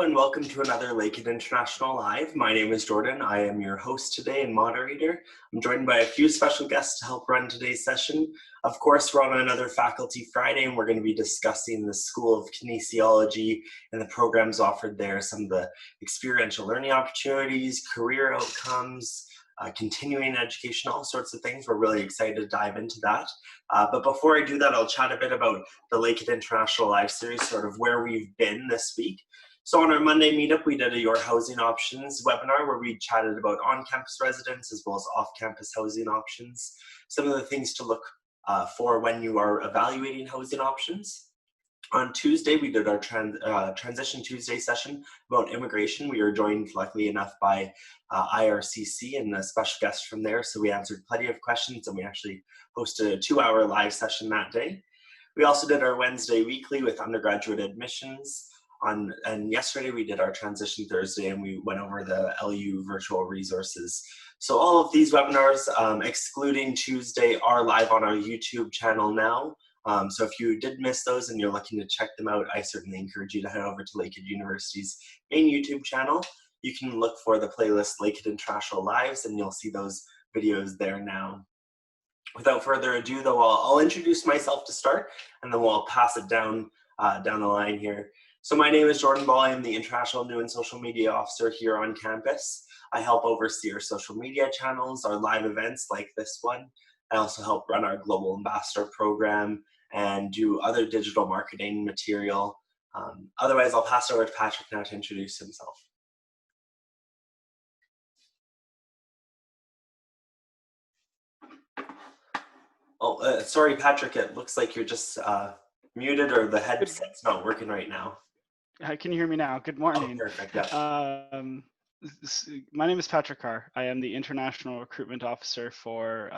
and welcome to another Lakehead International Live. My name is Jordan. I am your host today and moderator. I'm joined by a few special guests to help run today's session. Of course, we're on another Faculty Friday, and we're going to be discussing the School of Kinesiology and the programs offered there, some of the experiential learning opportunities, career outcomes, continuing education, all sorts of things. We're really excited to dive into that. But before I do that, I'll chat a bit about the Lakehead International Live Series, sort of where we've been this week. So on our Monday meetup, we did a Your Housing Options webinar where we chatted about on-campus residence as well as off-campus housing options, some of the things to look for when you are evaluating housing options. On Tuesday, we did our Transition Tuesday session about immigration. We were joined, luckily enough, by IRCC and a special guest from there, so we answered plenty of questions, and we actually hosted a 2-hour live session that day. We also did our Wednesday weekly with undergraduate admissions. And yesterday we did our Transition Thursday, and we went over the LU virtual resources. So all of these webinars, excluding Tuesday, are live on our YouTube channel now. So if you did miss those and you're looking to check them out, I certainly encourage you to head over to Lakehead University's main YouTube channel. You can look for the playlist Lakehead International Lives, and you'll see those videos there now. Without further ado, though, I'll introduce myself to start, and then we'll pass it down the line here. So my name is Jordan Ball. I'm the International New and Social Media Officer here on campus. I help oversee our social media channels, our live events like this one. I also help run our Global Ambassador program and do other digital marketing material. Otherwise, I'll pass it over to Patrick now to introduce himself. Oh, sorry, Patrick, it looks like you're just muted, or the headset's not working right now. Can you hear me now? Good morning. Oh, perfect, yeah. My name is Patrick Carr. I am the International Recruitment Officer for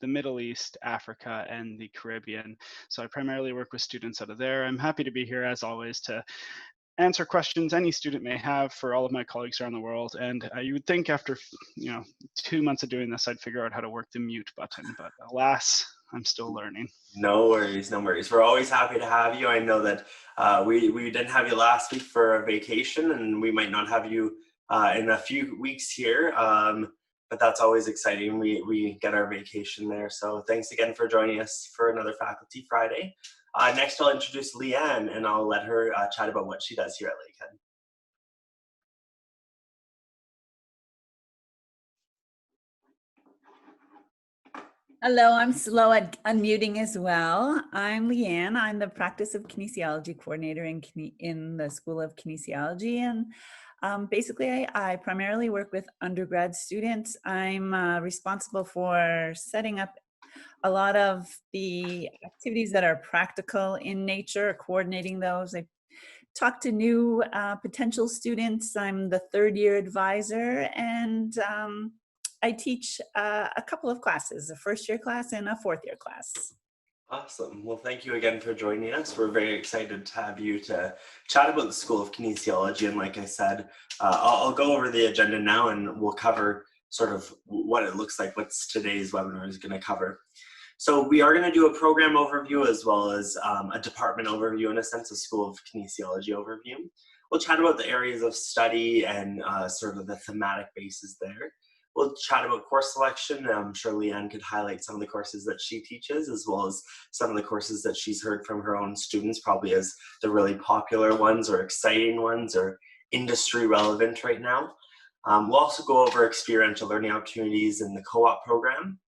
the Middle East, Africa, and the Caribbean. So I primarily work with students out of there. I'm happy to be here, as always, to answer questions any student may have for all of my colleagues around the world. And you would think after 2 months of doing this, I'd figure out how to work the mute button, but alas, I'm still learning. No worries, no worries. We're always happy to have you. I know that we didn't have you last week for a vacation, and we might not have you in a few weeks here, but that's always exciting. We get our vacation there. So thanks again for joining us for another Faculty Friday. Next, I'll introduce Leanne, and I'll let her chat about what she does here at Lakehead. Hello, I'm slow at unmuting as well. I'm Leanne. I'm the Practice of Kinesiology Coordinator in the School of Kinesiology. And basically, I primarily work with undergrad students. I'm responsible for setting up a lot of the activities that are practical in nature, coordinating those. I talk to new potential students. I'm the third-year advisor, and I teach a couple of classes, a first-year class and a fourth-year class. Awesome. Well, thank you again for joining us. We're very excited to have you to chat about the School of Kinesiology. And like I said, I'll go over the agenda now, and we'll cover sort of what it looks like, what today's webinar is going to cover. So we are going to do a program overview as well as a department overview, in a sense, a School of Kinesiology overview. We'll chat about the areas of study and sort of the thematic basis there. We'll chat about course selection. I'm sure Leanne could highlight some of the courses that she teaches, as well as some of the courses that she's heard from her own students, probably as the really popular ones or exciting ones or industry relevant right now. We'll also go over experiential learning opportunities in the co-op program.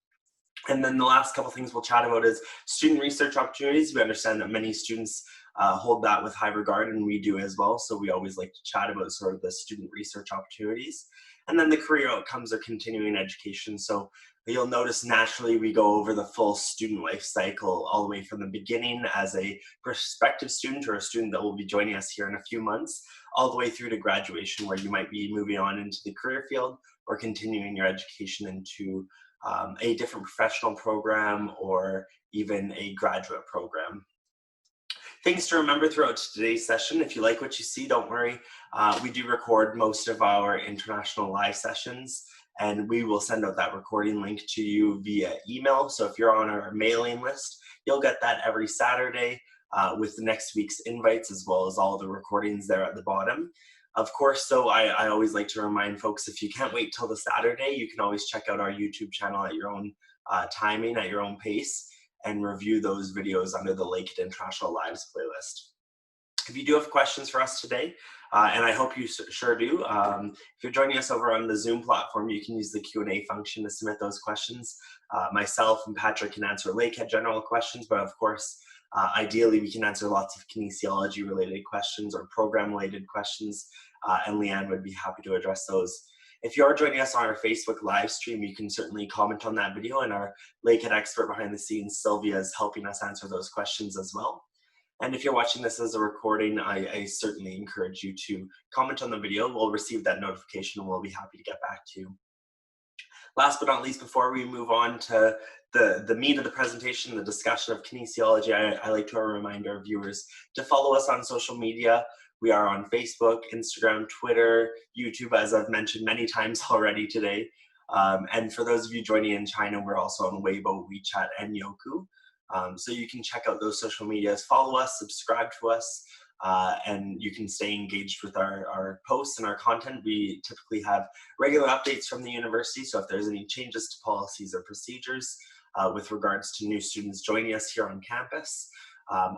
And then the last couple things we'll chat about is student research opportunities. We understand that many students hold that with high regard, and we do as well. So we always like to chat about sort of the student research opportunities. And then the career outcomes are continuing education. So you'll notice naturally we go over the full student life cycle, all the way from the beginning as a prospective student or a student that will be joining us here in a few months, all the way through to graduation, where you might be moving on into the career field or continuing your education into a different professional program or even a graduate program. Things to remember throughout today's session: if you like what you see, don't worry. We do record most of our international live sessions, and we will send out that recording link to you via email. So if you're on our mailing list, you'll get that every Saturday. with the next week's invites, as well as all the recordings there at the bottom. Of course, though, I always like to remind folks, if you can't wait till the Saturday, you can always check out our YouTube channel at your own timing, at your own pace, and review those videos under the Lakehead International Lives playlist. If you do have questions for us today, and I hope you sure do, if you're joining us over on the Zoom platform, you can use the Q&A function to submit those questions. Myself and Patrick can answer Lakehead general questions, but of course, ideally we can answer lots of kinesiology related questions or program related questions, and Leanne would be happy to address those. If you are joining us on our Facebook live stream, you can certainly comment on that video, and our Lakehead expert behind the scenes, Sylvia, is helping us answer those questions as well. And if you're watching this as a recording, I certainly encourage you to comment on the video. We'll receive that notification and we'll be happy to get back to you. Last but not least, before we move on to the meat of the presentation, the discussion of kinesiology, I like to remind our viewers to follow us on social media. We are on Facebook, Instagram, Twitter, YouTube, as I've mentioned many times already today. And for those of you joining in China, we're also on Weibo, WeChat, and Youku. So you can check out those social medias, follow us, subscribe to us, and you can stay engaged with our posts and our content. We typically have regular updates from the university, so if there's any changes to policies or procedures with regards to new students joining us here on campus,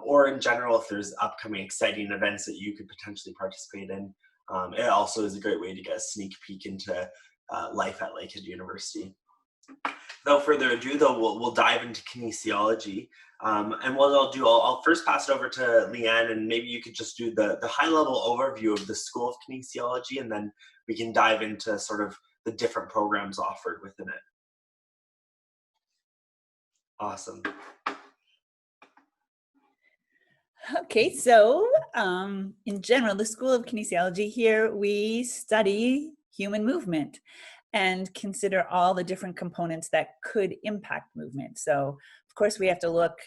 or in general, if there's upcoming exciting events that you could potentially participate in, it also is a great way to get a sneak peek into life at Lakehead University. Without further ado, though, we'll dive into kinesiology. And what I'll first pass it over to Leanne, and maybe you could just do the high-level overview of the School of Kinesiology, and then we can dive into sort of the different programs offered within it. Awesome. Okay, so in general, the School of Kinesiology here, we study human movement and consider all the different components that could impact movement. So, of course, we have to look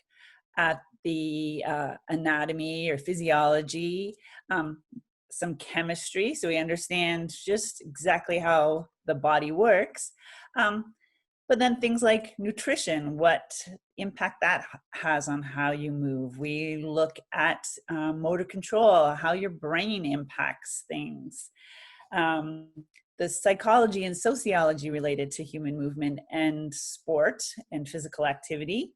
at the anatomy or physiology, some chemistry, so we understand just exactly how the body works. But then things like nutrition, what impact that has on how you move. We look at motor control, how your brain impacts things. The psychology and sociology related to human movement and sport and physical activity.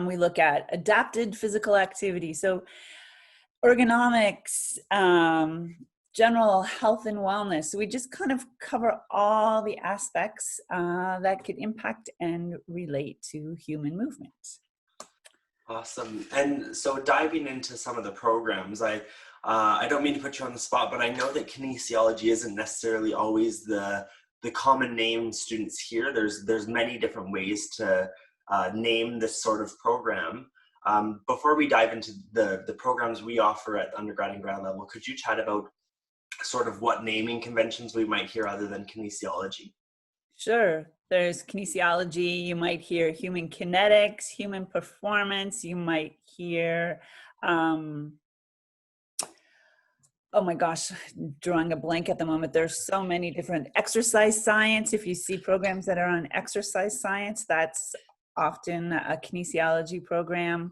We look at adapted physical activity, so ergonomics, general health and wellness. So we just kind of cover all the aspects that could impact and relate to human movement. Awesome. And so diving into some of the programs, I don't mean to put you on the spot, but I know that kinesiology isn't necessarily always the common name students hear. There's many different ways to name this sort of program. Before we dive into the programs we offer at the undergrad and grad level, could you chat about sort of what naming conventions we might hear other than kinesiology? Sure. There's kinesiology, you might hear human kinetics, human performance, you might hear, oh my gosh, drawing a blank at the moment. There's so many different exercise science. If you see programs that are on exercise science, that's often a kinesiology program.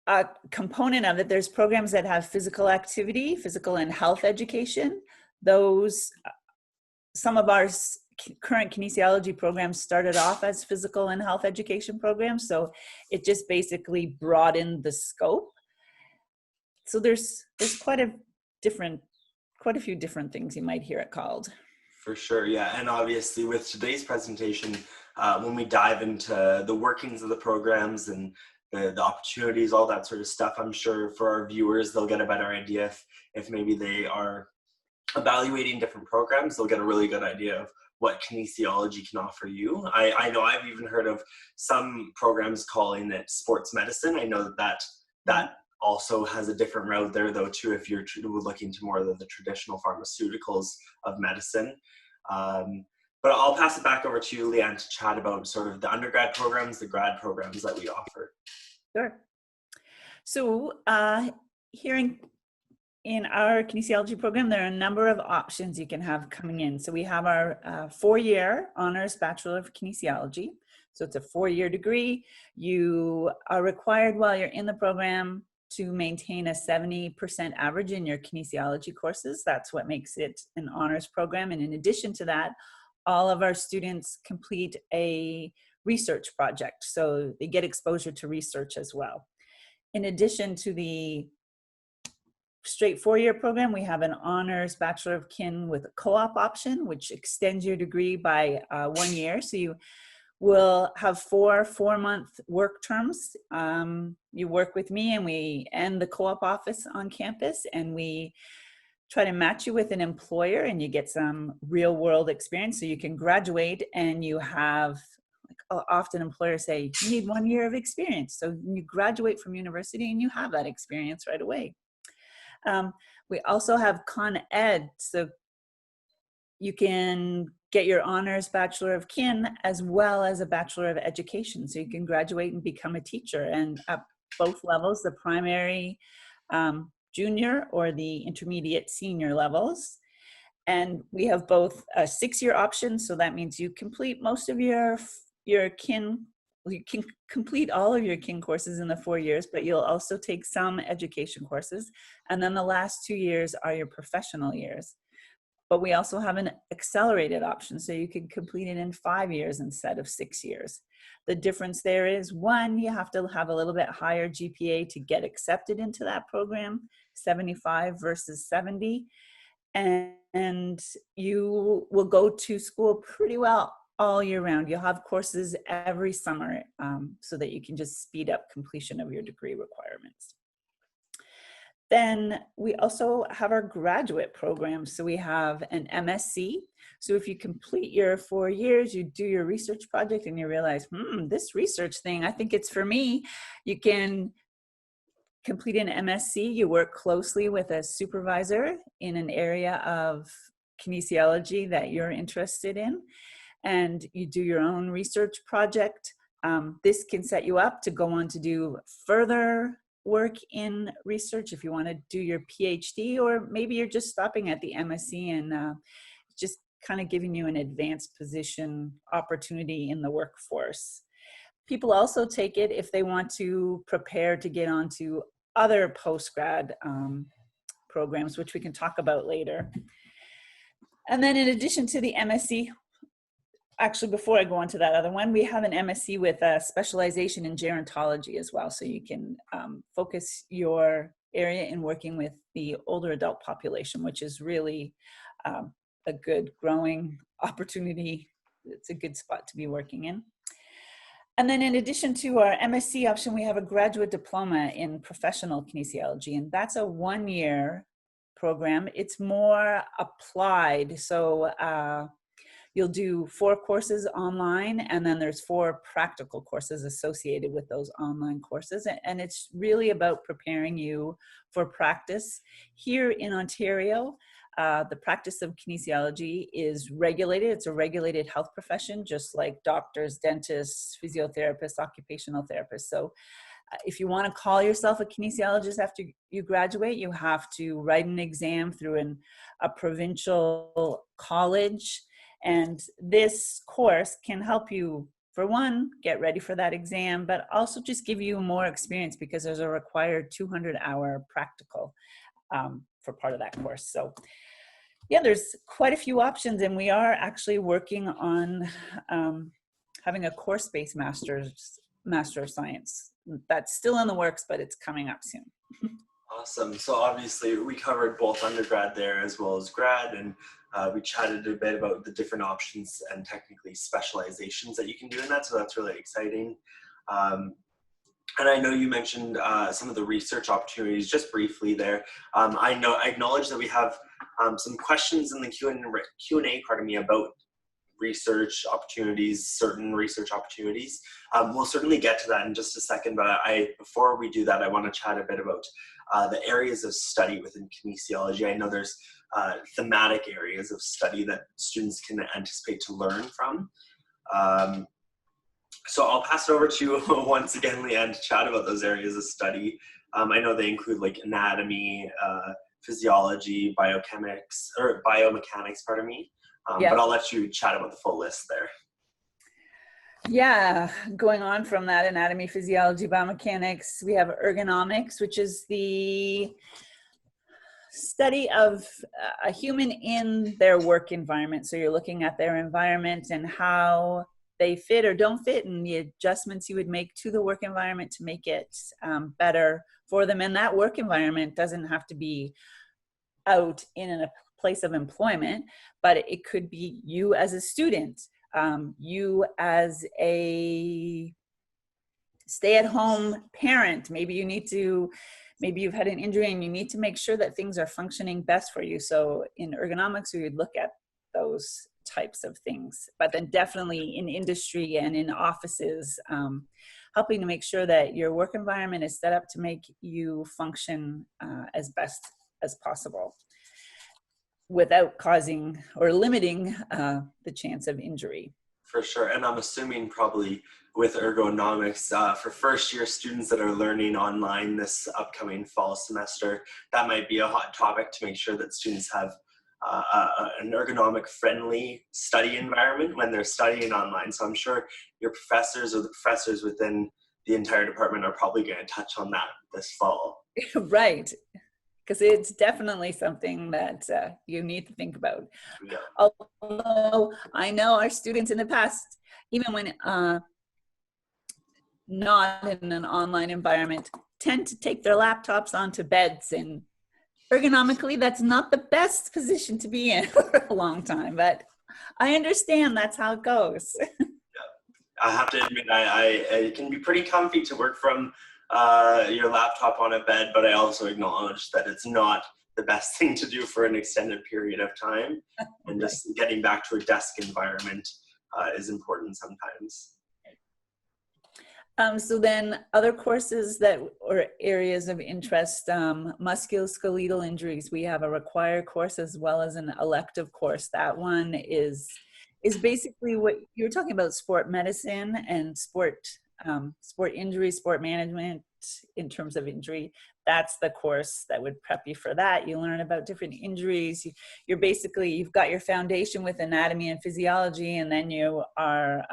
A component of it, there's programs that have physical activity, physical and health education. Those, some of our current kinesiology programs started off as physical and health education programs, so it just basically broadened the scope. So there's quite a few different things you might hear it called. For sure, yeah, and obviously with today's presentation, when we dive into the workings of the programs and the opportunities, all that sort of stuff, I'm sure for our viewers, they'll get a better idea if maybe they are evaluating different programs, they'll get a really good idea of what kinesiology can offer you. I know I've even heard of some programs calling it sports medicine. I know that also has a different route there though too, if you're looking to more of the traditional pharmaceuticals of medicine. But I'll pass it back over to you, Leanne, to chat about sort of the undergrad programs, the grad programs that we offer. Sure. So here in in our kinesiology program, there are a number of options you can have coming in. So we have our 4-year honors Bachelor of Kinesiology. So it's a 4-year degree. You are required while you're in the program to maintain a 70% average in your kinesiology courses. That's what makes it an honors program. And in addition to that, all of our students complete a research project. So they get exposure to research as well. In addition to the straight 4-year program, we have an honors Bachelor of Kin with a co-op option, which extends your degree by 1 year. So you will have 4-month work terms. You work with me and the co-op office on campus, and we try to match you with an employer, and you get some real world experience. So you can graduate and you have, like often employers say, you need 1 year of experience. So you graduate from university and you have that experience right away. We also have Con Ed, so you can get your honors Bachelor of Kin as well as a Bachelor of Education. So you can graduate and become a teacher, and at both levels, the primary, junior, or the intermediate senior levels. And we have both a 6-year option, so that means you complete most of your kin. You can complete all of your kin courses in the 4 years, but you'll also take some education courses. And then the last 2 years are your professional years. But we also have an accelerated option, so you can complete it in 5 years instead of 6 years. The difference there is, one, you have to have a little bit higher GPA to get accepted into that program, 75 versus 70. And you will go to school pretty well all year round. You'll have courses every summer, so that you can just speed up completion of your degree requirements. Then we also have our graduate program. So we have an MSc. So if you complete your 4 years, you do your research project and you realize, this research thing, I think it's for me. You can complete an MSc. You work closely with a supervisor in an area of kinesiology that you're interested in, and you do your own research project. This can set you up to go on to do further work in research if you want to do your PhD, or maybe you're just stopping at the MSc and just kind of giving you an advanced position opportunity in the workforce. People also take it if they want to prepare to get onto other post-grad programs, which we can talk about later. And then in addition to the MSc, actually, before I go on to that other one, we have an MSc with a specialization in gerontology as well. So you can focus your area in working with the older adult population, which is really a good growing opportunity. It's a good spot to be working in. And then in addition to our MSc option, we have a graduate diploma in professional kinesiology, and that's a 1-year program. It's more applied. So you'll do 4 courses online, and then there's 4 practical courses associated with those online courses. And it's really about preparing you for practice. Here in Ontario, the practice of kinesiology is regulated. It's a regulated health profession, just like doctors, dentists, physiotherapists, occupational therapists. So if you want to call yourself a kinesiologist after you graduate, you have to write an exam through a provincial college. And this course can help you, for one, get ready for that exam, but also just give you more experience because there's a required 200-hour practical for part of that course. So yeah, there's quite a few options, and we are actually working on having a course-based Master of Science. That's still in the works, but it's coming up soon. Awesome. So obviously we covered both undergrad there as well as grad, and we chatted a bit about the different options and technically specializations that you can do in that. So that's really exciting. And I know you mentioned some of the research opportunities just briefly there. I acknowledge that we have some questions in the Q&A part of me about research opportunities, certain research opportunities. We'll certainly get to that in just a second, but before we do that, I want to chat a bit about the areas of study within kinesiology. I know there's thematic areas of study that students can anticipate to learn from. So I'll pass it over to you once again, Leanne, to chat about those areas of study. I know they include like anatomy, physiology, biochemics, or biomechanics, pardon me. Yeah. But I'll let you chat about the full list there. Yeah, going on from that, anatomy, physiology, biomechanics, we have ergonomics, which is the study of a human in their work environment. So you're looking at their environment and how they fit or don't fit, and the adjustments you would make to the work environment to make it better for them. And that work environment doesn't have to be out in a place of employment, but it could be you as a student, you as a stay-at-home parent. Maybe you've had an injury and you need to make sure that things are functioning best for you. So in ergonomics, we would look at those types of things, but then definitely in industry and in offices, helping to make sure that your work environment is set up to make you function as best as possible without causing or limiting the chance of injury. For sure. And I'm assuming probably with ergonomics, for first year students that are learning online this upcoming fall semester, that might be a hot topic to make sure that students have an ergonomic friendly study environment when they're studying online. So I'm sure your professors or the professors within the entire department are probably going to touch on that this fall. Right. Because it's definitely something that you need to think about. Yeah. Although I know our students in the past, even when not in an online environment, tend to take their laptops onto beds, and ergonomically, that's not the best position to be in for a long time, but I understand that's how it goes. I have to admit, it can be pretty comfy to work from your laptop on a bed, but I also acknowledge that it's not the best thing to do for an extended period of time. And just getting back to a desk environment is important sometimes. So then other courses or areas of interest, musculoskeletal injuries, we have a required course as well as an elective course. That one is basically what you were talking about, sport medicine and sport injury, sport management in terms of injury. That's the course that would prep you for that. You learn about different injuries. You've got your foundation with anatomy and physiology, and then you are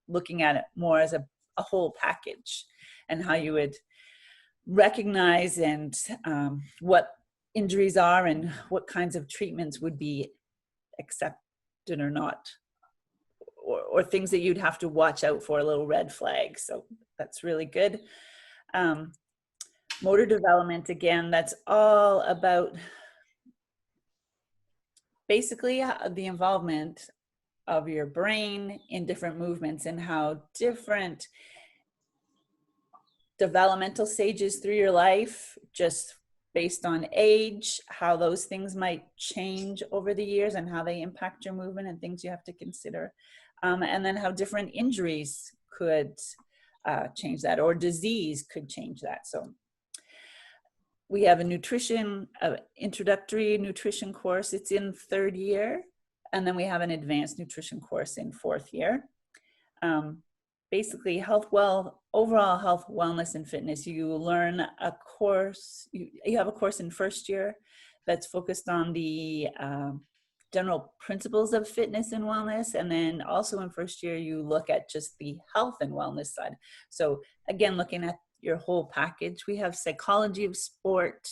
looking at it more as a whole package, and how you would recognize and what injuries are and what kinds of treatments would be accepted or not, or things that you'd have to watch out for, little red flags. So that's really good. Motor development, again, that's all about basically the involvement of your brain in different movements and how different developmental stages through your life, just based on age, how those things might change over the years and how they impact your movement and things you have to consider. And then how different injuries could change that, or disease could change that. So we have a introductory nutrition course. It's in third year. And then we have an advanced nutrition course in fourth year. Basically overall health, wellness, and fitness. You learn a course, you have a course in first year that's focused on the general principles of fitness and wellness. And then also in first year, you look at just the health and wellness side. So again, looking at your whole package. We have psychology of sport,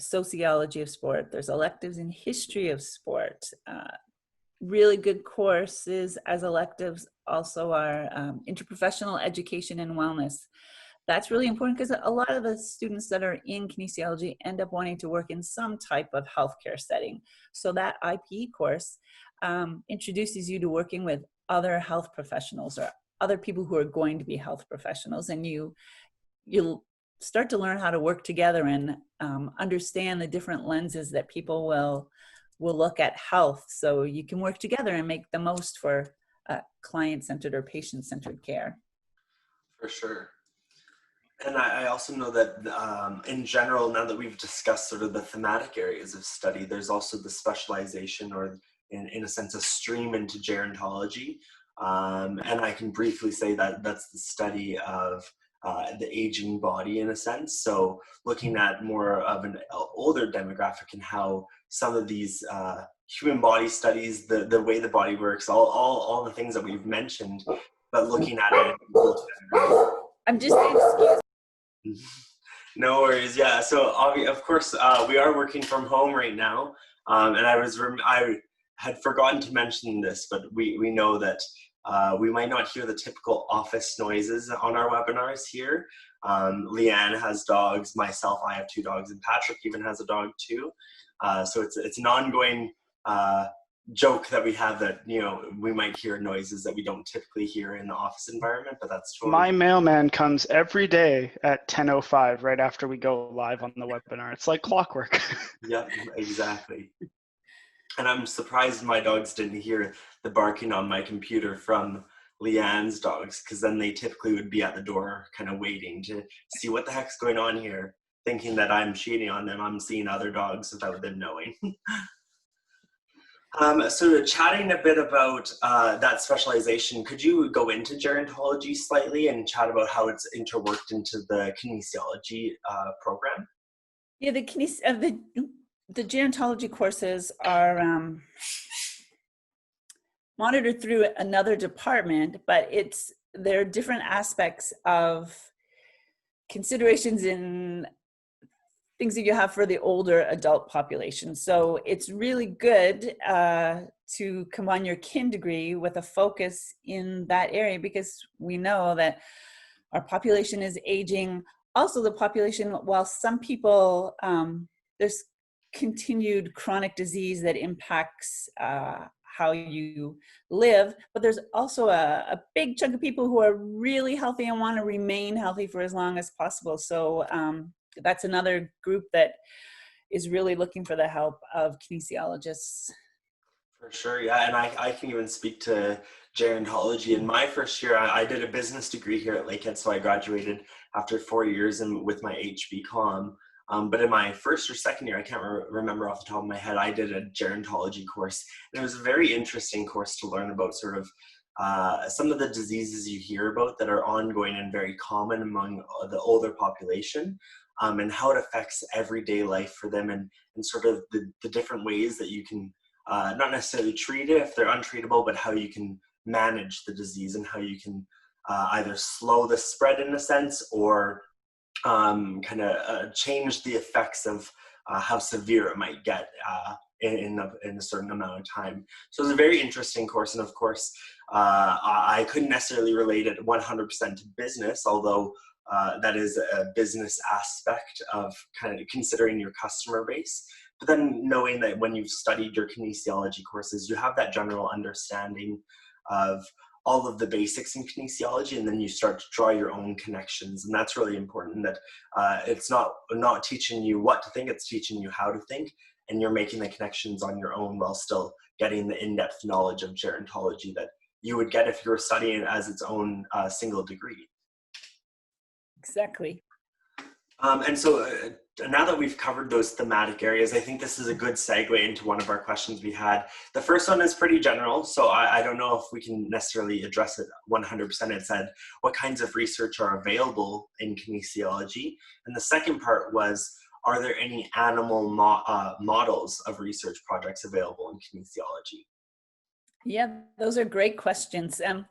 sociology of sport. There's electives in history of sport. Really good courses as electives also are interprofessional education and wellness. That's really important because a lot of the students that are in kinesiology end up wanting to work in some type of healthcare setting. So that IPE course introduces you to working with other health professionals or other people who are going to be health professionals, and you'll start to learn how to work together and understand the different lenses that people will look at health, so you can work together and make the most for client-centered or patient-centered care. For sure. And I also know that in general, now that we've discussed sort of the thematic areas of study, there's also the specialization, or in a sense, a stream into gerontology. And I can briefly say that that's the study of the aging body in a sense. So looking at more of an older demographic and how some of these human body studies, the way the body works, all the things that we've mentioned, but looking at it. I'm just excuse. No worries. Yeah. So of course, we are working from home right now, and I had forgotten to mention this, but we know that we might not hear the typical office noises on our webinars here. Leanne has dogs. Myself, I have 2 dogs, and Patrick even has a dog too. So it's an ongoing joke that we have that, you know, we might hear noises that we don't typically hear in the office environment, but that's totally. My mailman comes every day at 10:05 right after we go live on the webinar. It's like clockwork. Yep, exactly. And I'm surprised my dogs didn't hear the barking on my computer from Leanne's dogs, because then they typically would be at the door kind of waiting to see what the heck's going on here, thinking that I'm cheating on them. I'm seeing other dogs without them knowing. So chatting a bit about that specialization, could you go into gerontology slightly and chat about how it's interworked into the kinesiology program? Yeah, the gerontology courses are monitored through another department, but there are different aspects of considerations in things that you have for the older adult population. So it's really good to combine your kin degree with a focus in that area, because we know that our population is aging. Also the population, while some people, there's continued chronic disease that impacts how you live, but there's also a big chunk of people who are really healthy and want to remain healthy for as long as possible. So that's another group that is really looking for the help of kinesiologists. For sure, yeah, and I can even speak to gerontology. In my first year, I did a business degree here at Lakehead, so I graduated after 4 years and with my HBCom. But in my first or second year, I can't remember off the top of my head, I did a gerontology course. And it was a very interesting course to learn about sort of some of the diseases you hear about that are ongoing and very common among the older population, and how it affects everyday life for them, and sort of the different ways that you can not necessarily treat it if they're untreatable, but how you can manage the disease and how you can either slow the spread in a sense, or kind of change the effects of how severe it might get in a certain amount of time. So it's a very interesting course, and of course I couldn't necessarily relate it 100% to business, although that is a business aspect of kind of considering your customer base. But then knowing that when you've studied your kinesiology courses, you have that general understanding of all of the basics in kinesiology, and then you start to draw your own connections. And that's really important, that it's not teaching you what to think, it's teaching you how to think, and you're making the connections on your own while still getting the in-depth knowledge of gerontology that you would get if you were studying it as its own single degree. Exactly. And so now that we've covered those thematic areas, I think this is a good segue into one of our questions we had. The first one is pretty general, so I don't know if we can necessarily address it 100%. It said, what kinds of research are available in kinesiology? And the second part was, are there any animal models of research projects available in kinesiology? Yeah, those are great questions. And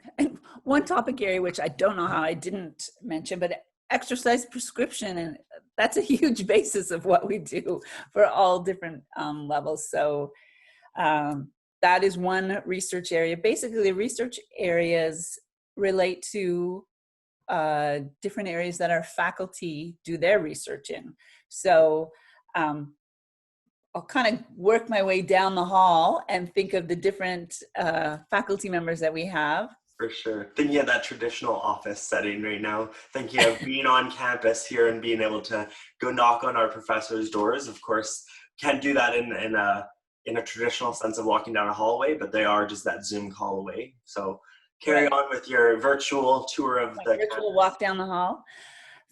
one topic area, which I don't know how I didn't mention, but exercise prescription, and that's a huge basis of what we do for all different levels. So that is one research area. Basically, the research areas relate to different areas that our faculty do their research in. So I'll kind of work my way down the hall and think of the different faculty members that we have. For sure. Thinking of that traditional office setting right now, thinking of being on campus here and being able to go knock on our professors' doors. Of course, can't do that in a traditional sense of walking down a hallway, but they are just that Zoom call away. So carry on with your virtual tour of the virtual campus. Walk down the hall.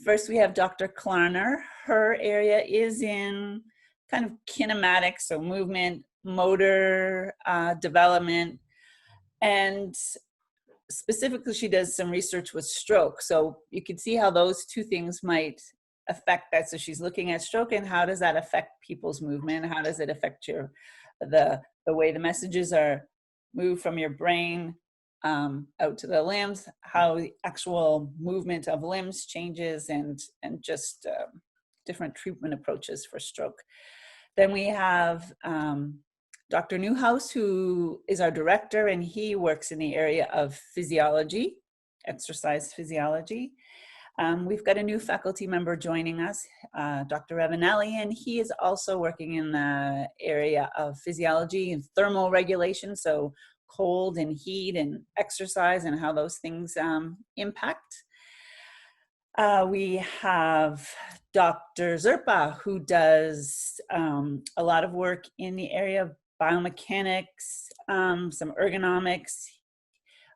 First, we have Dr. Klarner. Her area is in kind of kinematics, so movement, motor development, and specifically, she does some research with stroke. So you can see how those two things might affect that. So she's looking at stroke and how does that affect people's movement? How does it affect the way the messages are moved from your brain out to the limbs, how the actual movement of limbs changes, and just different treatment approaches for stroke. Then we have Dr. Newhouse, who is our director, and he works in the area of physiology, exercise physiology. We've got a new faculty member joining us, Dr. Ravanelli, and he is also working in the area of physiology and thermal regulation, so cold and heat and exercise and how those things impact. We have Dr. Zerpa, who does a lot of work in the area of biomechanics, some ergonomics.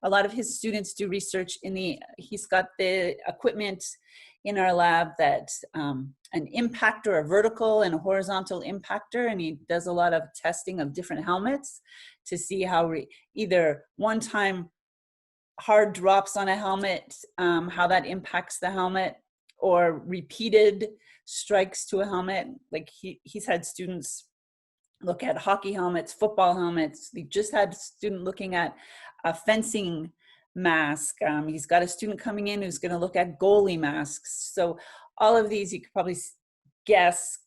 A lot of his students do research he's got the equipment in our lab that's an impactor, a vertical and a horizontal impactor, and he does a lot of testing of different helmets to see how either one-time hard drops on a helmet, how that impacts the helmet, or repeated strikes to a helmet. Like he's had students look at hockey helmets, football helmets. We just had a student looking at a fencing mask. He's got a student coming in who's going to look at goalie masks. So all of these you could probably guess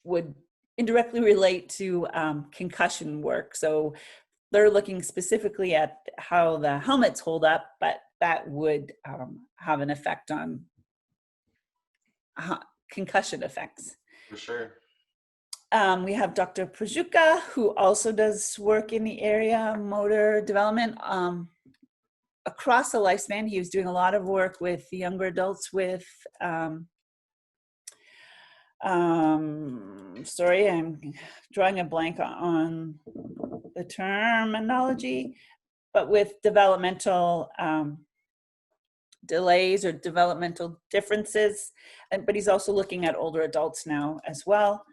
would indirectly relate to concussion work. So they're looking specifically at how the helmets hold up, but that would have an effect on concussion effects. For sure. We have Dr. Prajuka, who also does work in the area of motor development across the lifespan. He was doing a lot of work with younger adults with, sorry, I'm drawing a blank on the terminology, but with developmental delays or developmental differences. But he's also looking at older adults now as well.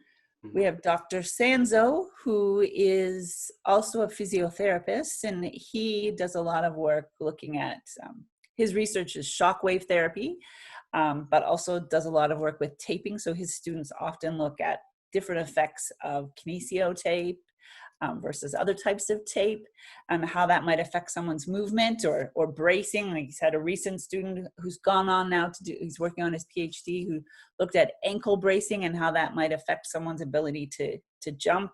We have Dr. Sanzo, who is also a physiotherapist, and he does a lot of work looking at, his research is shockwave therapy, but also does a lot of work with taping. So his students often look at different effects of kinesio tape versus other types of tape, and how that might affect someone's movement or bracing. Like he's had a recent student who's gone on now he's working on his PhD, who looked at ankle bracing and how that might affect someone's ability to jump.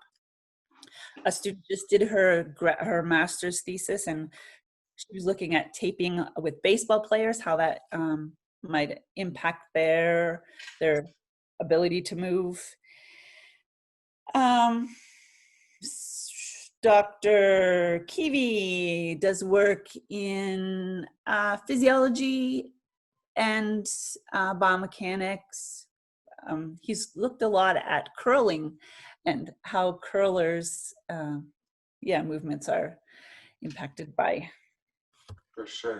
A student just did her master's thesis, and she was looking at taping with baseball players, how that might impact their ability to move. Dr. Kiwi does work in physiology and biomechanics. He's looked a lot at curling and how curlers, movements are impacted by. For sure.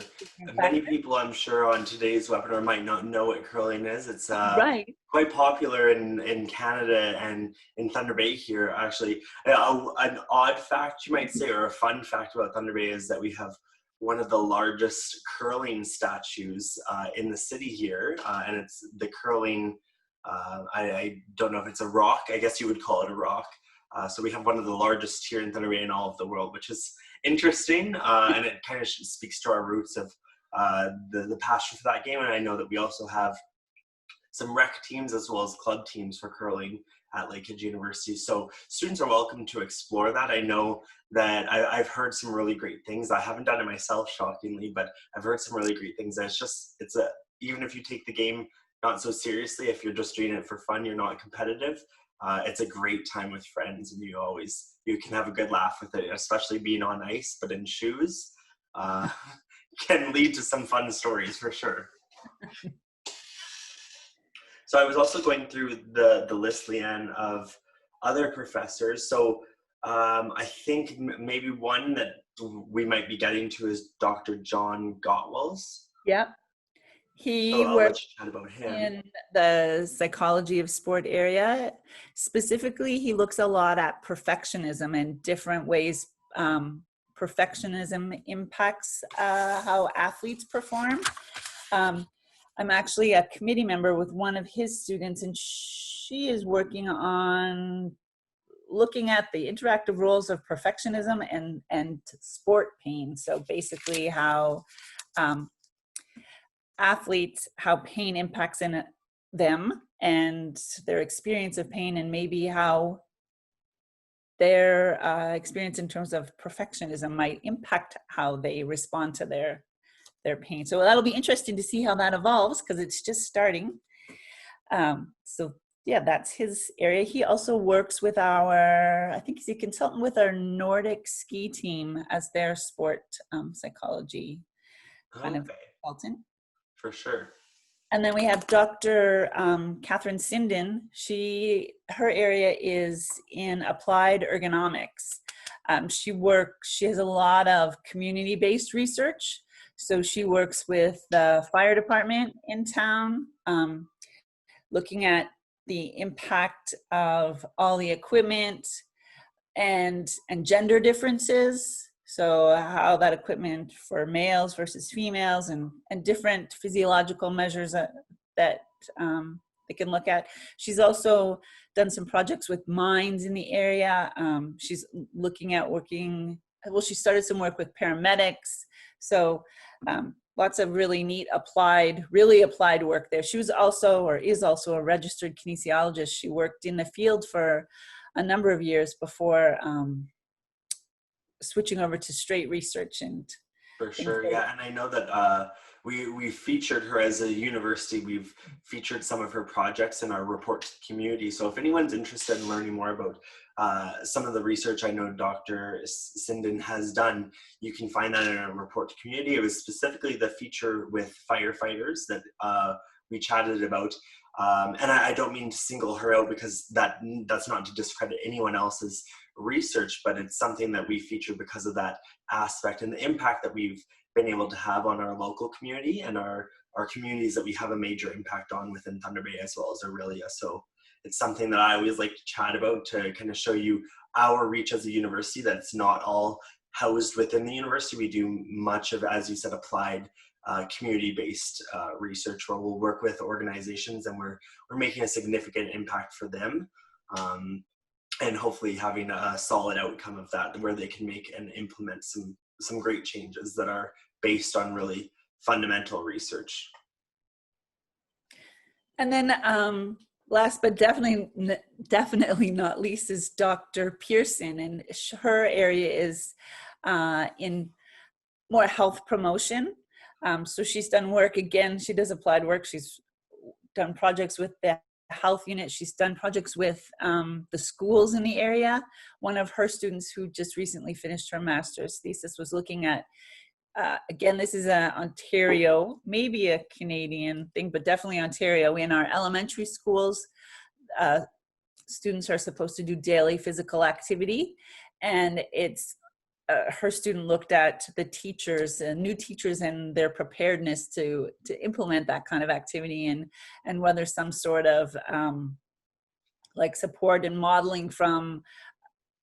Many people, I'm sure, on today's webinar might not know what curling is. It's right. Quite popular in Canada and in Thunder Bay here, actually. An odd fact, you might say, or a fun fact about Thunder Bay is that we have one of the largest curling statues in the city here, and it's the curling, I don't know if it's a rock, I guess you would call it a rock. So we have one of the largest here in Thunder Bay in all of the world, which is interesting, and it kind of speaks to our roots of the passion for that game. And I know that we also have some rec teams as well as club teams for curling at Lakehead University. So students are welcome to explore that. I know that I've heard some really great things. I haven't done it myself, shockingly, but I've heard some really great things. And even if you take the game not so seriously, if you're just doing it for fun, you're not competitive, it's a great time with friends, and you can have a good laugh with it, especially being on ice, but in shoes can lead to some fun stories for sure. So I was also going through the list, Leanne, of other professors. So I think maybe one that we might be getting to is Dr. John Gottwals. Yep. He works in the psychology of sport area. Specifically, he looks a lot at perfectionism and different ways perfectionism impacts how athletes perform. I'm actually a committee member with one of his students, and she is working on looking at the interactive roles of perfectionism and sport pain. So basically how athletes, how pain impacts in them and their experience of pain, and maybe how their experience in terms of perfectionism might impact how they respond to their pain. So that'll be interesting to see how that evolves, because it's just starting. So yeah, that's his area. He also works with I think he's a consultant with our Nordic ski team as their sport psychology kind of consultant. For sure. And then we have Dr. Catherine Sinden. Her area is in applied ergonomics. She has a lot of community-based research. So she works with the fire department in town, looking at the impact of all the equipment and gender differences. So how that equipment for males versus females and different physiological measures that they can look at. She's also done some projects with mines in the area. She's looking at she started some work with paramedics. So lots of really neat applied work there. She was also, or is also, a registered kinesiologist. She worked in the field for a number of years before switching over to straight research. And for sure, yeah. And I know that we featured her as a university. We've featured some of her projects in our report to the community. So if anyone's interested in learning more about some of the research I know Dr. Sinden has done, you can find that in our report to community. It was specifically the feature with firefighters that we chatted about. And I don't mean to single her out, because that's not to discredit anyone else's research, but it's something that we feature because of that aspect and the impact that we've been able to have on our local community and our communities that we have a major impact on within Thunder Bay as well as Aurelia. So it's something that I always like to chat about, to kind of show you our reach as a university, that it's not all housed within the university. We do much of, as you said, applied community-based research, where we'll work with organizations and we're making a significant impact for them, and hopefully having a solid outcome of that, where they can make and implement some great changes that are based on really fundamental research. And then last but definitely not least is Dr. Pearson, and her area is in more health promotion. So she's done work, again, she does applied work. She's done projects with the health unit. She's done projects with the schools in the area. One of her students who just recently finished her master's thesis was looking at, again, this is Ontario, maybe a Canadian thing, but definitely Ontario. In our elementary schools, students are supposed to do daily physical activity, and it's her student looked at the teachers, new teachers, and their preparedness to implement that kind of activity, and whether some sort of like support and modeling from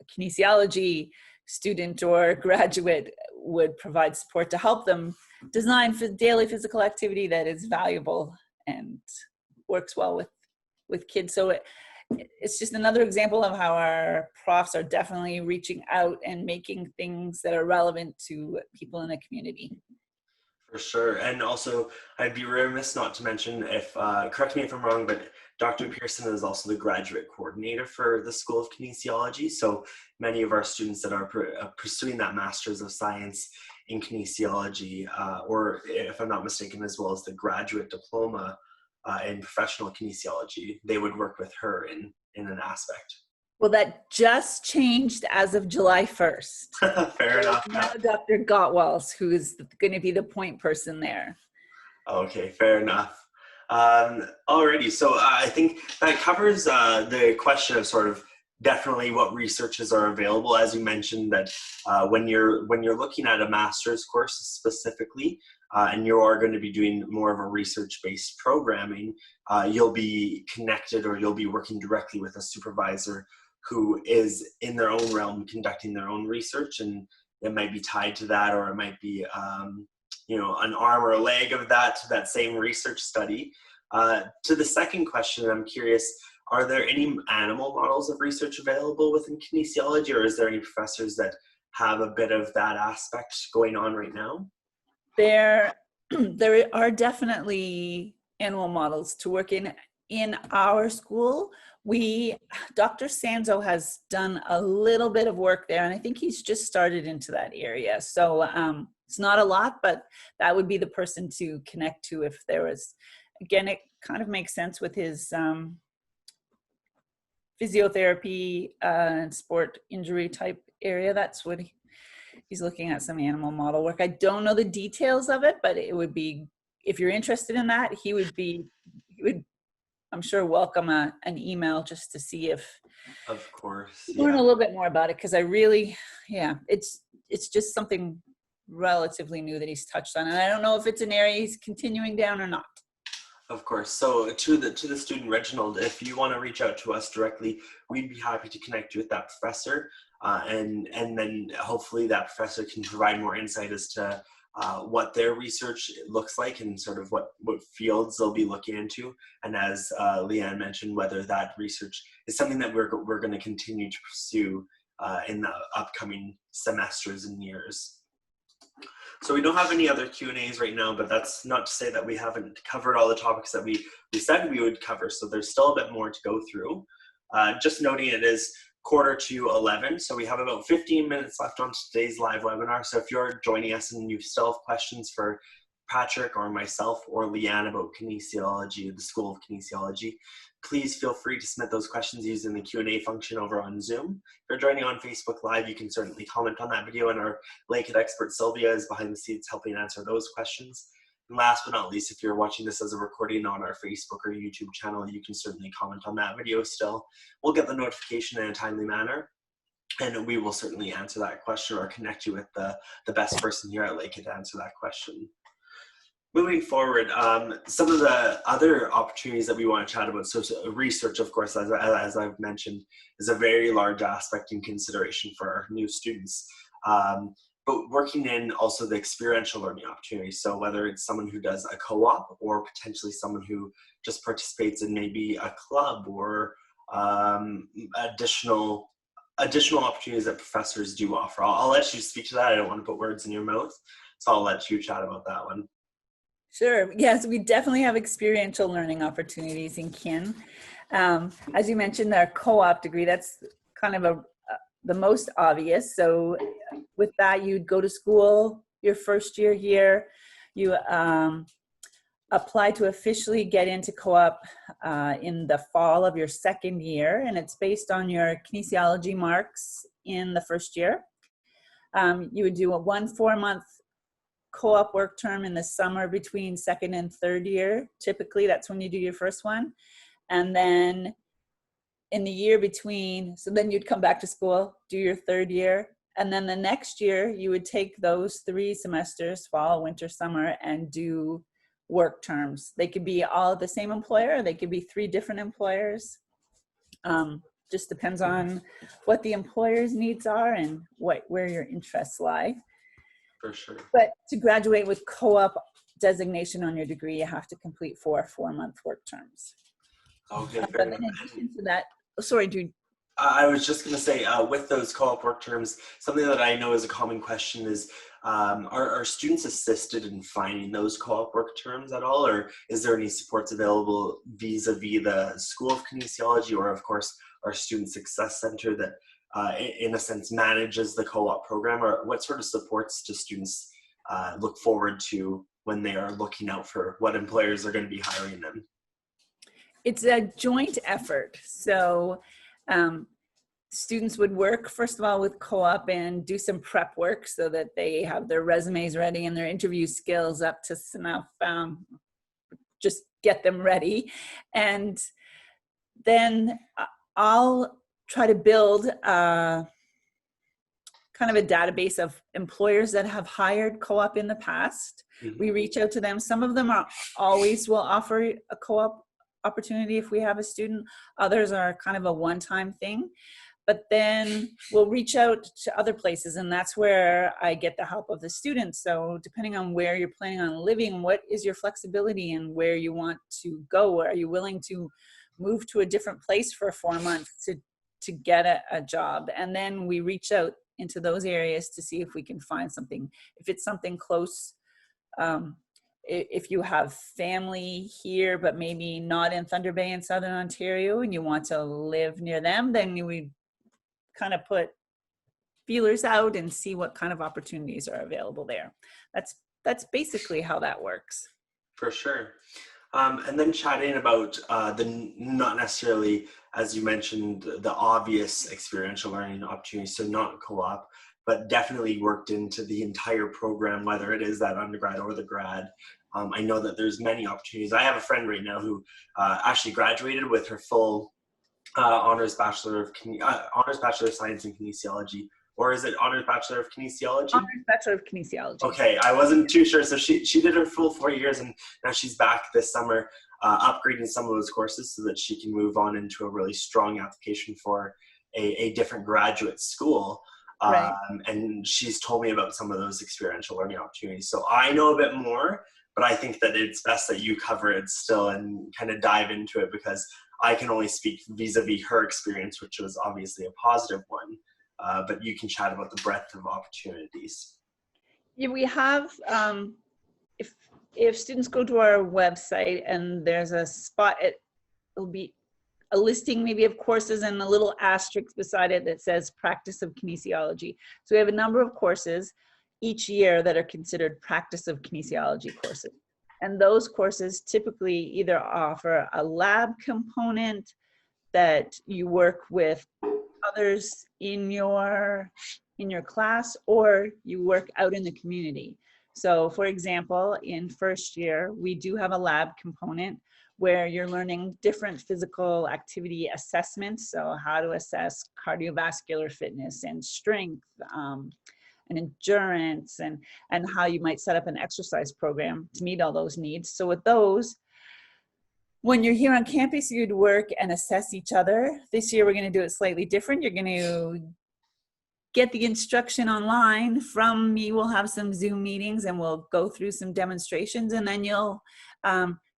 a kinesiology student or graduate would provide support to help them design for daily physical activity that is valuable and works well with kids. So it's just another example of how our profs are definitely reaching out and making things that are relevant to people in the community. For sure. And also, I'd be remiss not to mention, if correct me if I'm wrong, but Dr. Pearson is also the graduate coordinator for the School of Kinesiology. So many of our students that are pursuing that Master's of Science in Kinesiology, or if I'm not mistaken, as well as the graduate diploma in professional kinesiology, they would work with her in an aspect. Well, that just changed as of July 1st. Fair enough. Now Dr. Gottwals, who is going to be the point person there. Okay, fair enough. Alrighty, so I think that covers the question of sort of definitely what researches are available. As you mentioned, that when you're looking at a master's course specifically, and you are going to be doing more of a research-based programming, you'll be connected, or you'll be working directly with a supervisor who is in their own realm conducting their own research, and it might be tied to that, or it might be an arm or a leg of that same research study. To the second question, I'm curious, are there any animal models of research available within kinesiology, or is there any professors that have a bit of that aspect going on right now? There are definitely animal models to work in our school. Dr. Sanzo has done a little bit of work there, and I think he's just started into that area. So it's not a lot, but that would be the person to connect to if there was. Again, it kind of makes sense with his physiotherapy and sport injury type area. That's what he's looking at, some animal model work. I don't know the details of it, but it would be, if you're interested in that, he would, I'm sure, welcome an email just to see if, of course, learn a little bit more about it, because I really, it's just something relatively new that he's touched on, and I don't know if it's an area he's continuing down or not. Of course. So to the student, Reginald, if you want to reach out to us directly, we'd be happy to connect you with that professor, and then hopefully that professor can provide more insight as to what their research looks like and sort of what fields they'll be looking into. And as Leanne mentioned, whether that research is something that we're going to continue to pursue in the upcoming semesters and years. So we don't have any other Q&As right now, but that's not to say that we haven't covered all the topics that we said we would cover. So there's still a bit more to go through. Just noting it is 10:45, so we have about 15 minutes left on today's live webinar. So if you're joining us and you still have questions for Patrick or myself or Leanne about kinesiology, the School of Kinesiology, please feel free to submit those questions using the Q&A function over on Zoom. If you're joining on Facebook Live, you can certainly comment on that video, and our Lakehead expert Sylvia is behind the scenes helping answer those questions. And last but not least, if you're watching this as a recording on our Facebook or YouTube channel, you can certainly comment on that video still. We'll get the notification in a timely manner, and we will certainly answer that question or connect you with the best person here at Lakehead to answer that question. Moving forward, some of the other opportunities that we want to chat about, so research, of course, as I've mentioned, is a very large aspect in consideration for our new students. But working in also the experiential learning opportunities, so whether it's someone who does a co-op or potentially someone who just participates in maybe a club or additional opportunities that professors do offer. I'll let you speak to that. I don't want to put words in your mouth, so I'll let you chat about that one. Sure. Yes, we definitely have experiential learning opportunities in kin. As you mentioned, our co-op degree, that's kind of the most obvious. So with that, you'd go to school your first year here. You apply to officially get into co-op in the fall of your second year, and it's based on your kinesiology marks in the first year. You would do a 1 4-month co-op work term in the summer between second and third year. Typically, that's when you do your first one. And then in the year between, so then you'd come back to school, do your third year. And then the next year, you would take those 3 semesters, fall, winter, summer, and do work terms. They could be all at the same employer, or they could be 3 different employers. Just depends on what the employer's needs are and where your interests lie. For sure. But to graduate with co-op designation on your degree, you have to complete 4 4-month work terms. Okay, But fair in enough. addition to that, sorry, Jude. I was just going to say, with those co-op work terms, something that I know is a common question is, are students assisted in finding those co-op work terms at all, or is there any supports available vis-a-vis the School of Kinesiology, or of course our Student Success Center that in a sense manages the co-op program, or what sort of supports do students look forward to when they are looking out for what employers are going to be hiring them? It's a joint effort. So students would work, first of all, with co-op and do some prep work so that they have their resumes ready and their interview skills up to snuff, just get them ready. And then I'll try to build kind of a database of employers that have hired co-op in the past. Mm-hmm. We reach out to them. Some of them always will offer a co-op opportunity if we have a student. Others are kind of a one-time thing. but then we'll reach out to other places, and that's where I get the help of the students. So depending on where you're planning on living, what is your flexibility and where you want to go? Are you willing to move to a different place for 4 months to get a job? And then we reach out into those areas to see if we can find something. If it's something close, if you have family here, but maybe not in Thunder Bay in Southern Ontario, and you want to live near them, then we kind of put feelers out and see what kind of opportunities are available there. That's basically how that works. For sure. And then chatting about not necessarily, as you mentioned, the obvious experiential learning opportunities, so not co-op, but definitely worked into the entire program, whether it is that undergrad or the grad. I know that there's many opportunities. I have a friend right now who actually graduated with her full honors Bachelor of Science in Kinesiology. Or is it Honors Bachelor of Kinesiology? Honors Bachelor of Kinesiology. Okay, I wasn't too sure. So she did her full 4 years, and now she's back this summer upgrading some of those courses so that she can move on into a really strong application for a different graduate school. Right. And she's told me about some of those experiential learning opportunities. So I know a bit more, but I think that it's best that you cover it still and kind of dive into it, because I can only speak vis-a-vis her experience, which was obviously a positive one. But you can chat about the breadth of opportunities. Yeah, we have, if students go to our website and there's a spot, it'll be a listing maybe of courses and a little asterisk beside it that says practice of kinesiology. So we have a number of courses each year that are considered practice of kinesiology courses. And those courses typically either offer a lab component that you work with others in your class, or you work out in the community. So for example, in first year, we do have a lab component where you're learning different physical activity assessments. So how to assess cardiovascular fitness and strength and endurance, and how you might set up an exercise program to meet all those needs. So with those, when you're here on campus, you'd work and assess each other. This year, we're going to do it slightly different. You're going to get the instruction online from me. We'll have some Zoom meetings and we'll go through some demonstrations, and then you'll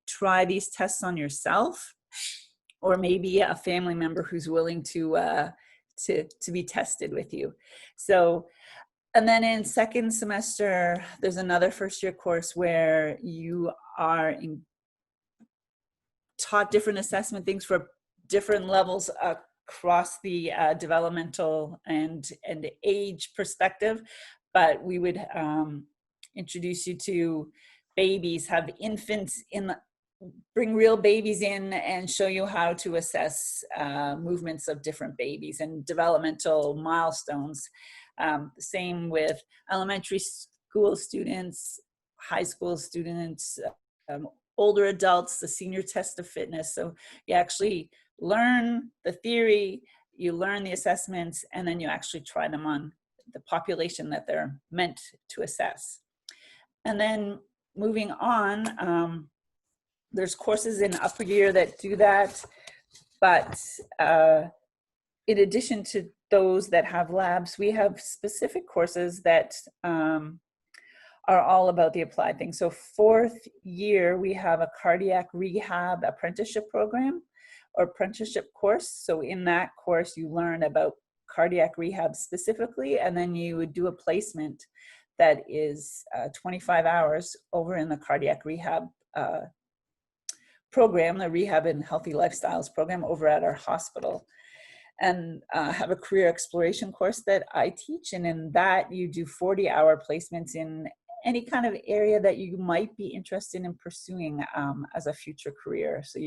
try these tests on yourself, or maybe a family member who's willing to be tested with you. So, and then in second semester, there's another first year course where you are taught different assessment things for different levels across the developmental and age perspective. But we would introduce you to babies, have infants bring real babies in and show you how to assess movements of different babies and developmental milestones. Same with elementary school students, high school students, older adults, the senior test of fitness. So you actually learn the theory, you learn the assessments, and then you actually try them on the population that they're meant to assess. And then moving on, there's courses in upper year that do that, but in addition to those that have labs, we have specific courses that are all about the applied thing. So fourth year, we have a cardiac rehab apprenticeship program or apprenticeship course. So in that course, you learn about cardiac rehab specifically, and then you would do a placement that is 25 hours over in the cardiac rehab program, the Rehab and Healthy Lifestyles program over at our hospital. And have a career exploration course that I teach. And in that, you do 40-hour placements in any kind of area that you might be interested in pursuing as a future career. So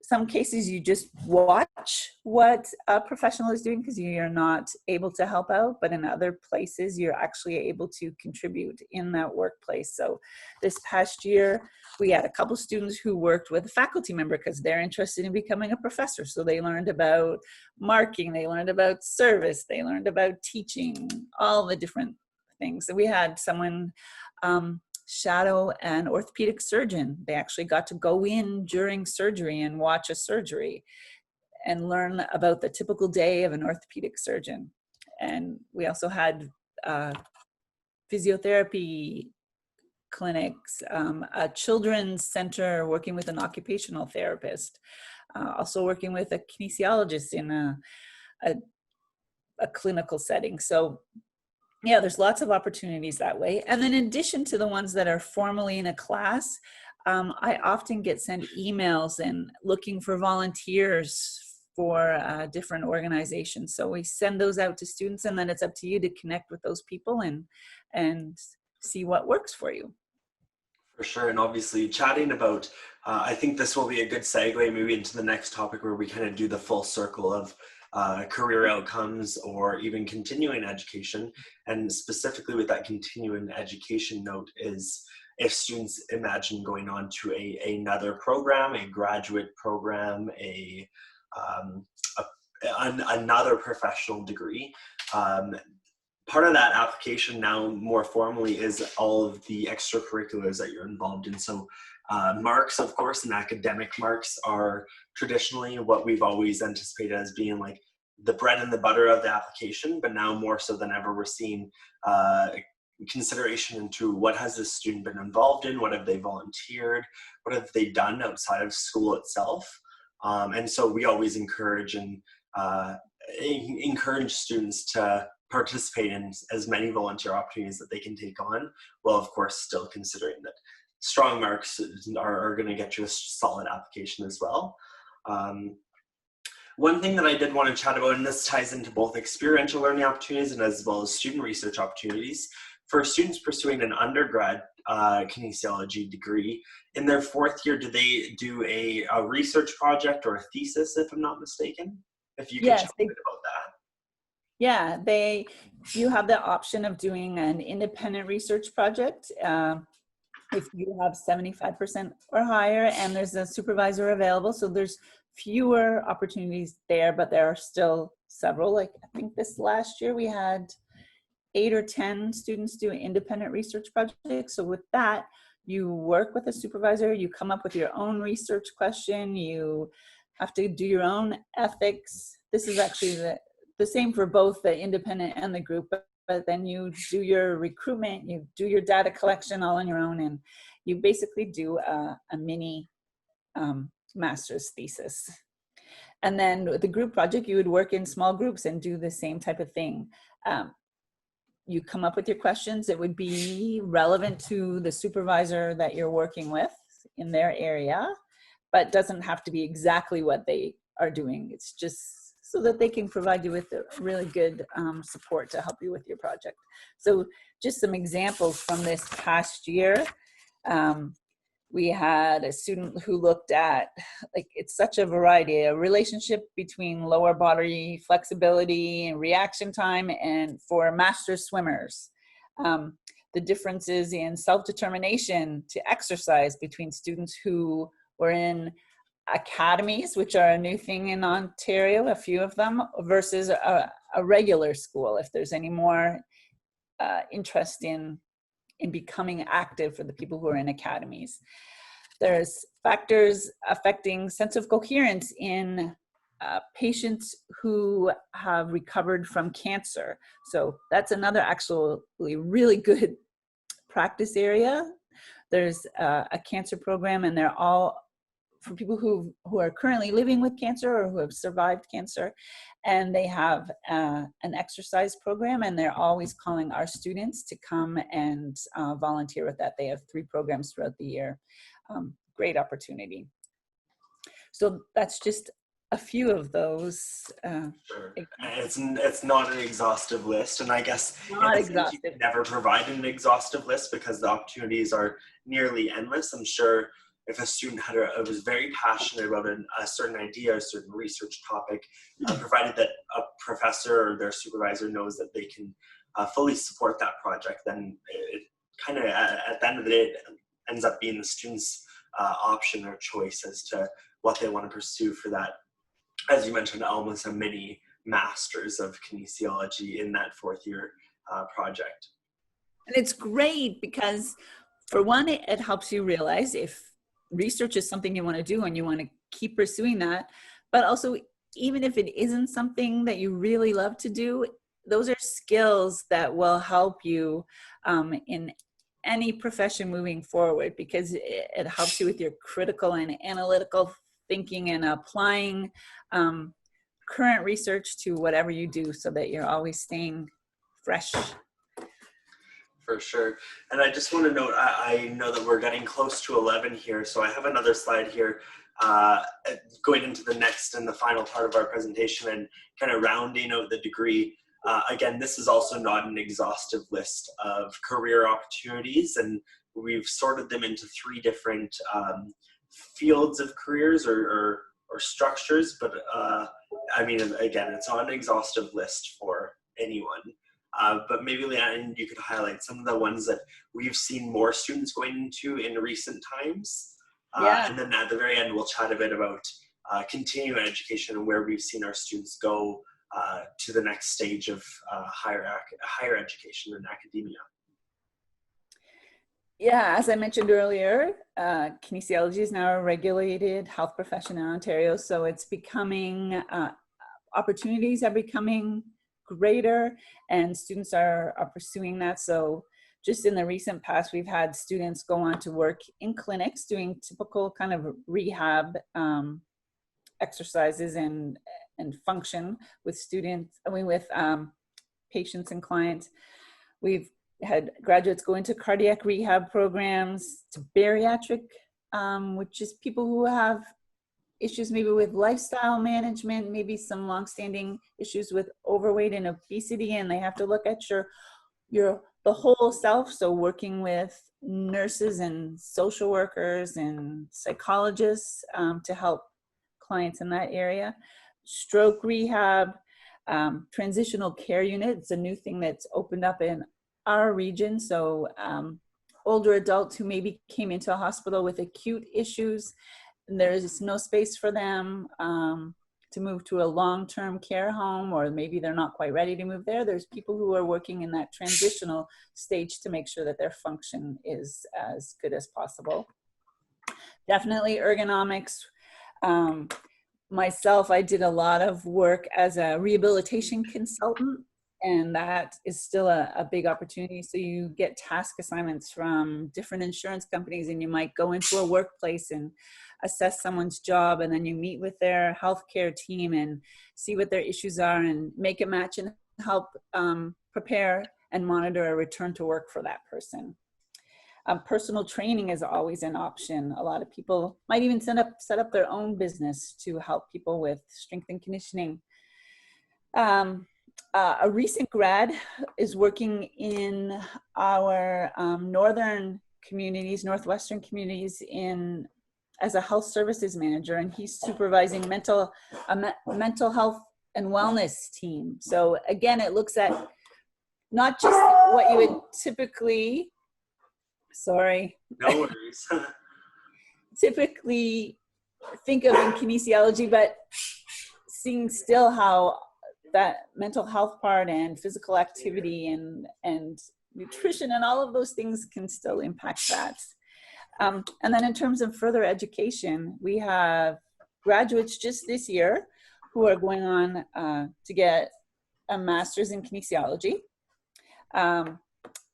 some cases you just watch what a professional is doing because you're not able to help out, but in other places you're actually able to contribute in that workplace. So this past year, we had a couple students who worked with a faculty member because they're interested in becoming a professor. So they learned about marking, they learned about service, they learned about teaching, all the different things. So we had someone shadow an orthopedic surgeon. They actually got to go in during surgery and watch a surgery. and learn about the typical day of an orthopedic surgeon. And we also had physiotherapy clinics, a children's center working with an occupational therapist, also working with a kinesiologist in a clinical setting. So yeah, there's lots of opportunities that way. And then in addition to the ones that are formally in a class, I often get sent emails and looking for volunteers for different organizations. So we send those out to students, and then it's up to you to connect with those people and see what works for you. For sure, and obviously chatting about, I think this will be a good segue maybe into the next topic where we kind of do the full circle of career outcomes or even continuing education. And specifically with that continuing education note is if students imagine going on to another program, a graduate program, another professional degree. Part of that application now more formally is all of the extracurriculars that you're involved in. So marks, of course, and academic marks are traditionally what we've always anticipated as being like the bread and the butter of the application, but now more so than ever, we're seeing consideration into what has this student been involved in, what have they volunteered, what have they done outside of school itself. And so we always encourage students to participate in as many volunteer opportunities that they can take on, while of course still considering that strong marks are going to get you a solid application as well. One thing that I did want to chat about, and this ties into both experiential learning opportunities and as well as student research opportunities, for students pursuing an undergrad kinesiology degree, in their fourth year, do they do a research project or a thesis, if I'm not mistaken? If you could chat a bit about that. Yeah, you have the option of doing an independent research project if you have 75% or higher, and there's a supervisor available. So there's fewer opportunities there, but there are still several. Like I think this last year we had 8 or 10 students do independent research projects. So with that, you work with a supervisor, you come up with your own research question, you have to do your own ethics. This is actually the same for both the independent and the group, but then you do your recruitment, you do your data collection all on your own, and you basically do a mini master's thesis. And then with the group project, you would work in small groups and do the same type of thing. You come up with your questions. It would be relevant to the supervisor that you're working with in their area, but doesn't have to be exactly what they are doing. It's just so that they can provide you with really good support to help you with your project. So just some examples from this past year. We had a student who looked at, like, it's such a variety, a relationship between lower body flexibility and reaction time and for master swimmers. The differences in self-determination to exercise between students who were in academies, which are a new thing in Ontario, a few of them, versus a regular school, if there's any more interest in becoming active for the people who are in academies. There's factors affecting sense of coherence in patients who have recovered from cancer. So that's another actually really good practice area. There's a cancer program, and they're all for people who are currently living with cancer or who have survived cancer, and they have an exercise program, and they're always calling our students to come and volunteer with that. They have 3 programs throughout the year. Great opportunity. So that's just a few of those. Sure. It's not an exhaustive list, and I guess Not you exhaustive. can never provide an exhaustive list because the opportunities are nearly endless. I'm sure if a student was very passionate about a certain idea, a certain research topic, provided that a professor or their supervisor knows that they can fully support that project, then it kind of, at the end of the day, it ends up being the student's option or choice as to what they want to pursue for that, as you mentioned, almost a mini master's of kinesiology in that 4th year project. And it's great because, for one, it helps you realize if research is something you want to do and you want to keep pursuing that, but also even if it isn't something that you really love to do, those are skills that will help you in any profession moving forward, because it helps you with your critical and analytical thinking and applying current research to whatever you do, so that you're always staying fresh. For sure. And I just want to note, I know that we're getting close to 11 here, so I have another slide here going into the next and the final part of our presentation and kind of rounding out the degree. Again, this is also not an exhaustive list of career opportunities, and we've sorted them into 3 different fields of careers or structures, but I mean, again, it's not an exhaustive list for anyone. But maybe, Leanne, you could highlight some of the ones that we've seen more students going into in recent times. And then at the very end, we'll chat a bit about continuing education and where we've seen our students go to the next stage of higher education and academia. Yeah, as I mentioned earlier, kinesiology is now a regulated health profession in Ontario, so it's becoming, opportunities are becoming greater, and students are pursuing that. So just in the recent past, we've had students go on to work in clinics doing typical kind of rehab exercises and function with students, with patients and clients. We've had graduates go into cardiac rehab programs, to bariatric, which is people who have issues maybe with lifestyle management, maybe some longstanding issues with overweight and obesity, and they have to look at the whole self. So working with nurses and social workers and psychologists to help clients in that area. Stroke rehab, transitional care unit. It's a new thing that's opened up in our region. So older adults who maybe came into a hospital with acute issues, and there is no space for them to move to a long-term care home, or maybe they're not quite ready to move there. There's people who are working in that transitional stage to make sure that their function is as good as possible. Definitely ergonomics. Myself, I did a lot of work as a rehabilitation consultant, and that is still a big opportunity. So you get task assignments from different insurance companies, and you might go into a workplace and assess someone's job, and then you meet with their healthcare team and see what their issues are and make a match and help prepare and monitor a return to work for that person. Personal training is always an option. A lot of people might even set up their own business to help people with strength and conditioning. A recent grad is working in our northern communities, northwestern communities, as a health services manager, and he's supervising a mental health and wellness team. So again, it looks at not just what you would typically, sorry. No worries. Typically think of in kinesiology, but seeing still how that mental health part and physical activity and nutrition and all of those things can still impact that. And then in terms of further education, we have graduates just this year who are going on to get a master's in kinesiology.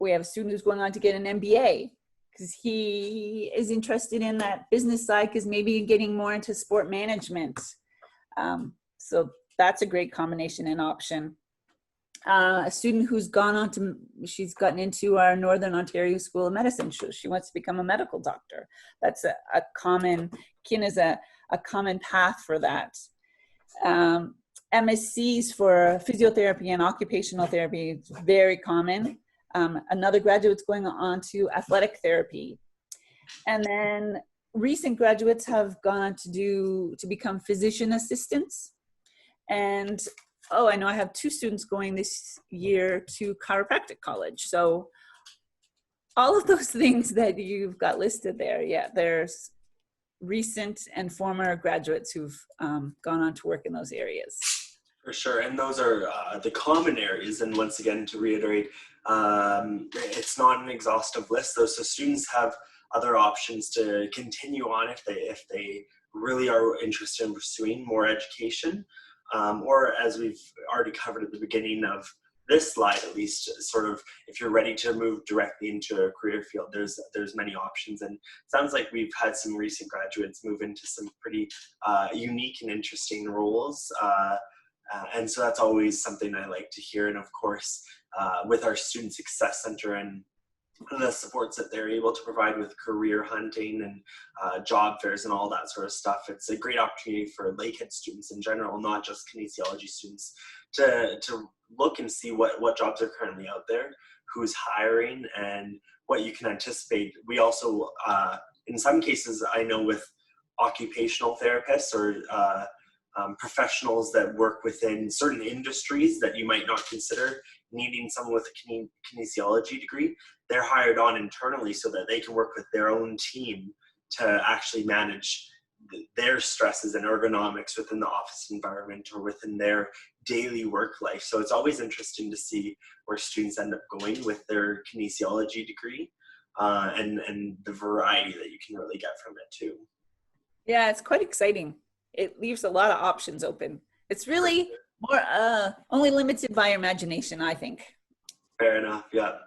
We have a student who's going on to get an MBA because he is interested in that business side, because maybe getting more into sport management. So that's a great combination and option. A student who's she's gotten into our Northern Ontario School of Medicine. She wants to become a medical doctor. That's a common, kin is a common path for that. MSCs for physiotherapy and occupational therapy is very common. Another graduate's going on to athletic therapy. And then recent graduates have gone on to become physician assistants. And I know I have 2 students going this year to chiropractic college. So all of those things that you've got listed there, yeah, there's recent and former graduates who've gone on to work in those areas. For sure, and those are the common areas. And once again, to reiterate, it's not an exhaustive list, though. So students have other options to continue on if they really are interested in pursuing more education. or as we've already covered at the beginning of this slide, at least, sort of if you're ready to move directly into a career field, there's many options. And it sounds like we've had some recent graduates move into some pretty unique and interesting roles. And so that's always something I like to hear. And of course, with our Student Success Center and the supports that they're able to provide with career hunting and job fairs and all that sort of stuff, it's a great opportunity for Lakehead students in general, not just kinesiology students, to look and see what jobs are currently out there, who's hiring, and what you can anticipate. We also, in some cases, I know with occupational therapists or professionals that work within certain industries that you might not consider needing someone with a kinesiology degree, they're hired on internally so that they can work with their own team to actually manage their stresses and ergonomics within the office environment or within their daily work life. So it's always interesting to see where students end up going with their kinesiology degree and the variety that you can really get from it too. Yeah, it's quite exciting. It leaves a lot of options open. It's really more only limited by imagination, I think. Fair enough, yeah.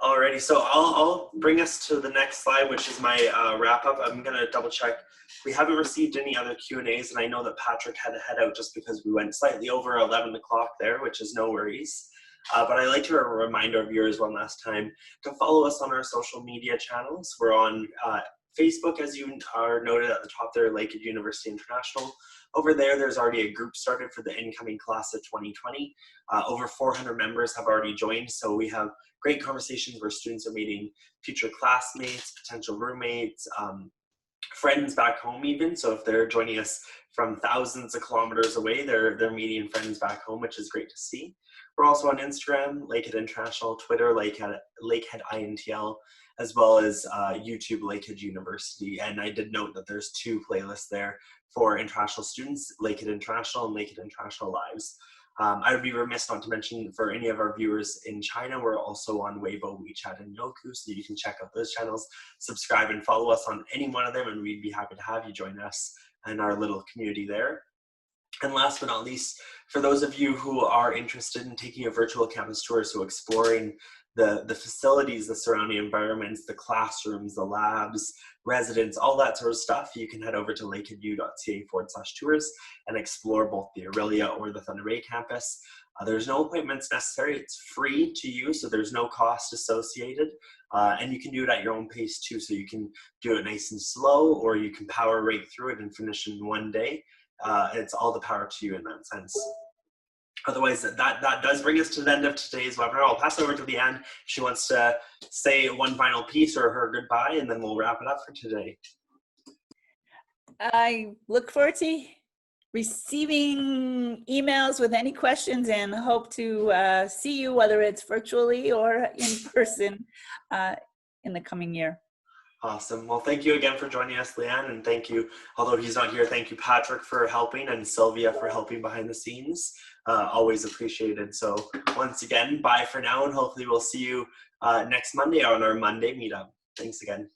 Alrighty, so I'll bring us to the next slide, which is my wrap up. I'm gonna double check. We haven't received any other Q&As, and I know that Patrick had to head out just because we went slightly over 11 o'clock there, which is no worries. But I'd like to remind our viewers one last time to follow us on our social media channels. We're on Facebook, as you are noted at the top there, Lakehead University International. Over there, there's already a group started for the incoming class of 2020. Over 400 members have already joined, so we have great conversations where students are meeting future classmates, potential roommates, friends back home even. So if they're joining us from thousands of kilometers away, they're meeting friends back home, which is great to see. We're also on Instagram, Lakehead International, Twitter, Lakehead INTL, as well as YouTube, Lakehead University. And I did note that there's 2 playlists there for international students, Lakehead International and Lakehead International Lives. I would be remiss not to mention for any of our viewers in China, we're also on Weibo, WeChat, and Youku, so you can check out those channels, subscribe and follow us on any one of them, and we'd be happy to have you join us in our little community there. And last but not least, for those of you who are interested in taking a virtual campus tour, so exploring the facilities, the surrounding environments, the classrooms, the labs, residents, all that sort of stuff, you can head over to lakeheadu.ca/tours and explore both the Aurelia or the Thunder Bay campus. There's no appointments necessary. It's free to you, so there's no cost associated. And you can do it at your own pace too, so you can do it nice and slow, or you can power right through it and finish in one day. It's all the power to you in that sense. Otherwise, that does bring us to the end of today's webinar. I'll pass it over to Leanne if she wants to say one final piece or her goodbye, and then we'll wrap it up for today. I look forward to receiving emails with any questions and hope to see you, whether it's virtually or in person, in the coming year. Awesome. Well, thank you again for joining us, Leanne, and thank you, although he's not here, thank you, Patrick, for helping, and Sylvia for helping behind the scenes. Always appreciated. So once again, bye for now, and hopefully we'll see you next Monday on our Monday meetup. Thanks again.